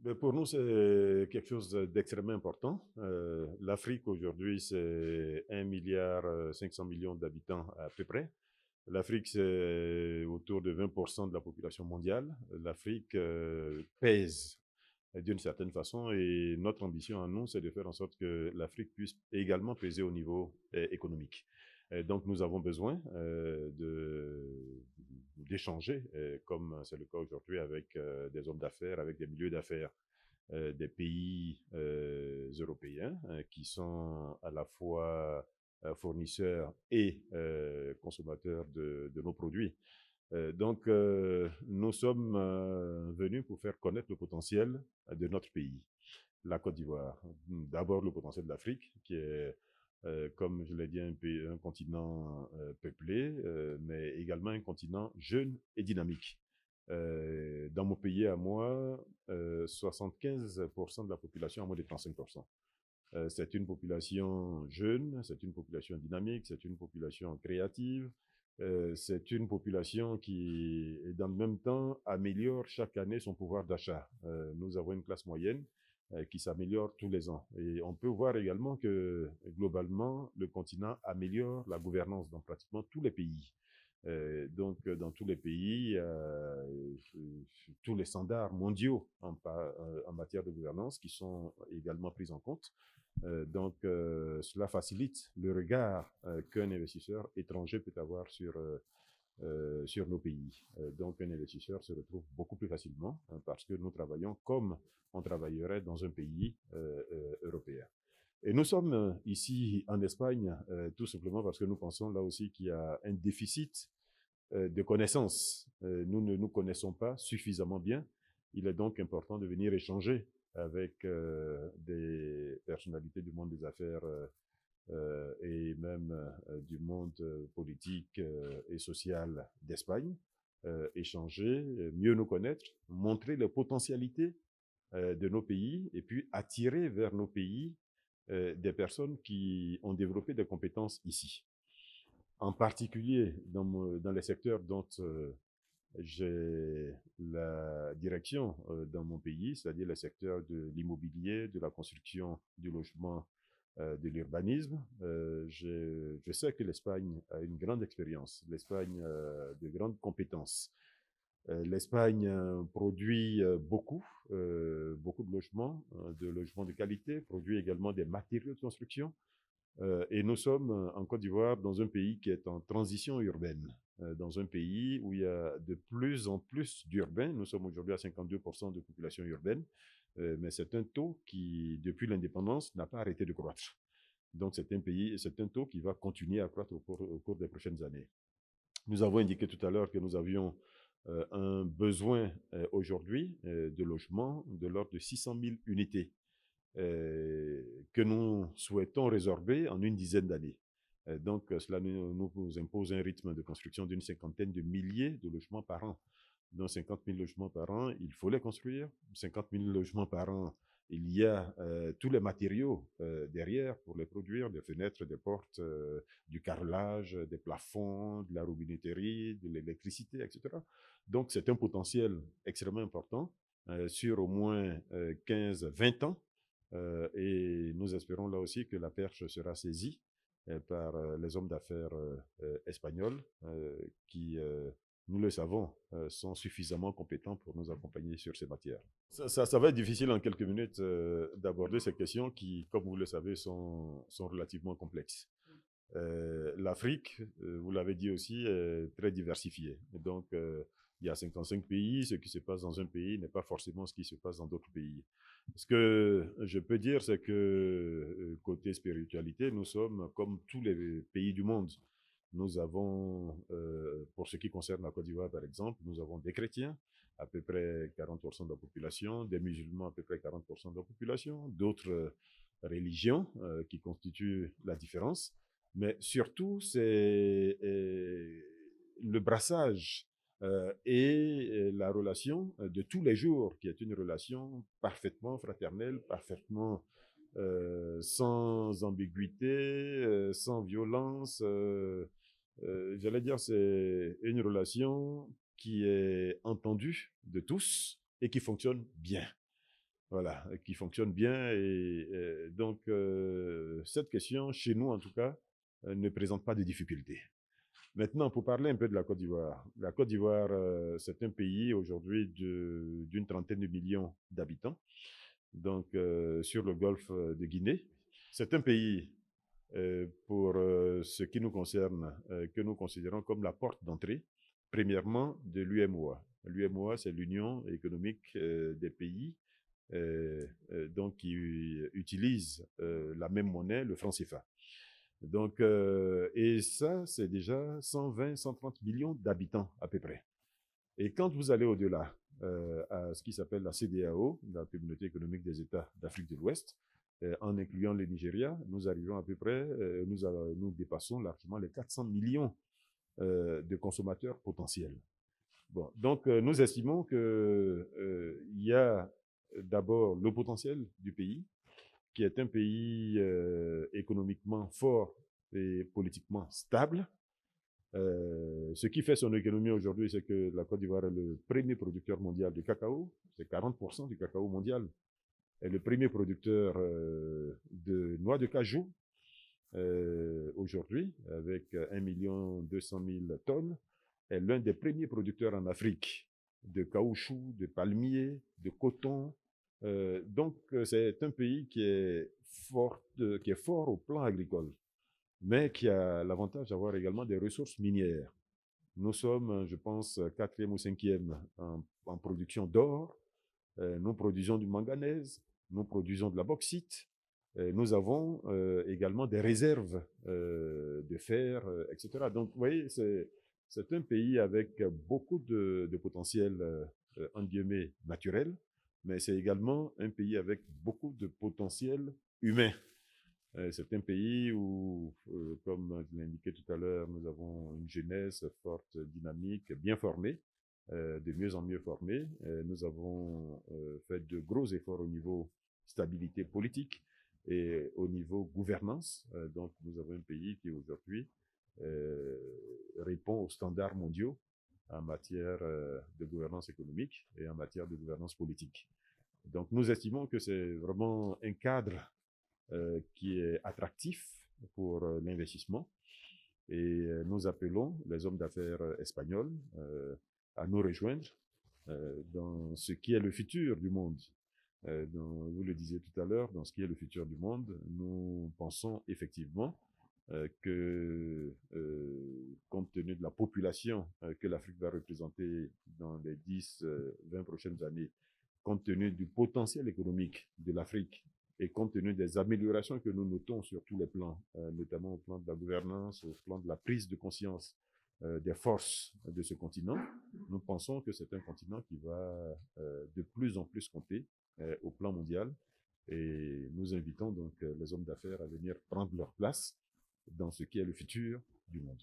Ben, pour nous, c'est quelque chose d'extrêmement important. L'Afrique aujourd'hui, c'est 1,5 milliard d'habitants à peu près. L'Afrique, c'est autour de 20% de la population mondiale. L'Afrique pèse d'une certaine façon et notre ambition à nous, c'est de faire en sorte que l'Afrique puisse également peser au niveau économique. Donc, nous avons besoin d'échanger, comme c'est le cas aujourd'hui avec des hommes d'affaires, avec des milieux d'affaires des pays européens qui sont à la fois fournisseurs et consommateurs de nos produits. Donc, nous sommes venus pour faire connaître le potentiel de notre pays, la Côte d'Ivoire. D'abord, le potentiel de l'Afrique, qui est, comme je l'ai dit, un continent peuplé, mais également un continent jeune et dynamique. Dans mon pays à moi, 75% de la population a moins de 35%. C'est une population jeune, c'est une population dynamique, c'est une population créative, c'est une population qui, dans le même temps, améliore chaque année son pouvoir d'achat. Nous avons une classe moyenne qui s'améliore tous les ans. Et on peut voir également que, globalement, le continent améliore la gouvernance dans pratiquement tous les pays. Donc, dans tous les pays, tous les standards mondiaux en matière de gouvernance qui sont également pris en compte. Donc, cela facilite le regard qu'un investisseur étranger peut avoir sur nos pays. Donc, un investisseur se retrouve beaucoup plus facilement parce que nous travaillons comme on travaillerait dans un pays européen. Et nous sommes ici en Espagne tout simplement parce que nous pensons là aussi qu'il y a un déficit de connaissances. Nous ne nous connaissons pas suffisamment bien. Il est donc important de venir échanger avec des personnalités du monde des affaires et même du monde politique et social d'Espagne, échanger, mieux nous connaître, montrer les potentialités de nos pays et puis attirer vers nos pays des personnes qui ont développé des compétences ici. En particulier dans les secteurs dont j'ai la direction dans mon pays, c'est-à-dire le secteur de l'immobilier, de la construction, du logement, de l'urbanisme. Je sais que l'Espagne a une grande expérience, l'Espagne a de grandes compétences. L'Espagne produit beaucoup de logements de qualité, produit également des matériaux de construction. Et nous sommes en Côte d'Ivoire dans un pays qui est en transition urbaine, dans un pays où il y a de plus en plus d'urbains. Nous sommes aujourd'hui à 52% de population urbaine, mais c'est un taux qui, depuis l'indépendance, n'a pas arrêté de croître. Donc c'est un taux qui va continuer à croître au cours des prochaines années. Nous avons indiqué tout à l'heure que nous avions un besoin aujourd'hui de logement de l'ordre de 600 000 unités que nous souhaitons résorber en une dizaine d'années. Donc, cela nous impose un rythme de construction d'une cinquantaine de milliers de logements par an. Donc, 50 000 logements par an, il faut les construire. 50 000 logements par an, il y a tous les matériaux derrière pour les produire, des fenêtres, des portes, du carrelage, des plafonds, de la robinetterie, de l'électricité, etc. Donc, c'est un potentiel extrêmement important sur au moins 15-20 ans. Et nous espérons là aussi que la perche sera saisie par les hommes d'affaires espagnols qui, nous le savons, sont suffisamment compétents pour nous accompagner sur ces matières. Ça va être difficile en quelques minutes d'aborder ces questions qui, comme vous le savez, sont relativement complexes. L'Afrique, vous l'avez dit aussi, est très diversifiée. Et donc, il y a 55 pays. Ce qui se passe dans un pays n'est pas forcément ce qui se passe dans d'autres pays. Ce que je peux dire, c'est que côté spiritualité, nous sommes comme tous les pays du monde. Nous avons, pour ce qui concerne la Côte d'Ivoire, par exemple, nous avons des chrétiens, à peu près 40% de la population, des musulmans, à peu près 40% de la population, d'autres religions qui constituent la différence. Mais surtout, c'est le brassage et la relation de tous les jours, qui est une relation parfaitement fraternelle, parfaitement sans ambiguïté, sans violence. J'allais dire, c'est une relation qui est entendue de tous et qui fonctionne bien. voilà, qui fonctionne bien. Et donc, cette question, chez nous en tout cas, ne présente pas de difficultés. Maintenant, pour parler un peu de la Côte d'Ivoire, c'est un pays aujourd'hui d'une trentaine de millions d'habitants, donc sur le golfe de Guinée. C'est un pays, pour ce qui nous concerne, que nous considérons comme la porte d'entrée, premièrement, de l'UMOA. L'UMOA, c'est l'Union économique des pays donc qui utilisent la même monnaie, le franc CFA. Donc, et ça, c'est déjà 120, 130 millions d'habitants à peu près. Et quand vous allez au-delà, à ce qui s'appelle la CEDEAO, la Communauté économique des États d'Afrique de l'Ouest, en incluant le Nigeria, nous arrivons à peu près, nous dépassons largement les 400 millions de consommateurs potentiels. Bon, donc nous estimons que il y a d'abord le potentiel du pays, qui est un pays économiquement fort et politiquement stable. Ce qui fait son économie aujourd'hui, c'est que la Côte d'Ivoire est le premier producteur mondial de cacao. C'est 40% du cacao mondial. Et le premier producteur de noix de cajou aujourd'hui, avec 1,2 million de tonnes, est l'un des premiers producteurs en Afrique de caoutchouc, de palmiers, de coton. Donc, c'est un pays qui est fort au plan agricole, mais qui a l'avantage d'avoir également des ressources minières. Nous sommes, je pense, quatrième ou cinquième en production d'or. Nous produisons du manganèse, nous produisons de la bauxite. Nous avons également des réserves de fer, etc. Donc, vous voyez, c'est un pays avec beaucoup de potentiel, en guillemets, naturel, mais c'est également un pays avec beaucoup de potentiel humain. C'est un pays où, comme je l'ai indiqué tout à l'heure, nous avons une jeunesse forte, dynamique, bien formée, de mieux en mieux formée. Nous avons fait de gros efforts au niveau stabilité politique et au niveau gouvernance. Donc, nous avons un pays qui aujourd'hui répond aux standards mondiaux en matière de gouvernance économique et en matière de gouvernance politique. Donc, nous estimons que c'est vraiment un cadre qui est attractif pour l'investissement. Et nous appelons les hommes d'affaires espagnols à nous rejoindre dans ce qui est le futur du monde. Vous le disiez tout à l'heure, dans ce qui est le futur du monde, nous pensons effectivement que, compte tenu de la population que l'Afrique va représenter dans les 10-20 prochaines années, compte tenu du potentiel économique de l'Afrique et compte tenu des améliorations que nous notons sur tous les plans, notamment au plan de la gouvernance, au plan de la prise de conscience des forces de ce continent, nous pensons que c'est un continent qui va de plus en plus compter au plan mondial. Et nous invitons donc les hommes d'affaires à venir prendre leur place dans ce qui est le futur du monde.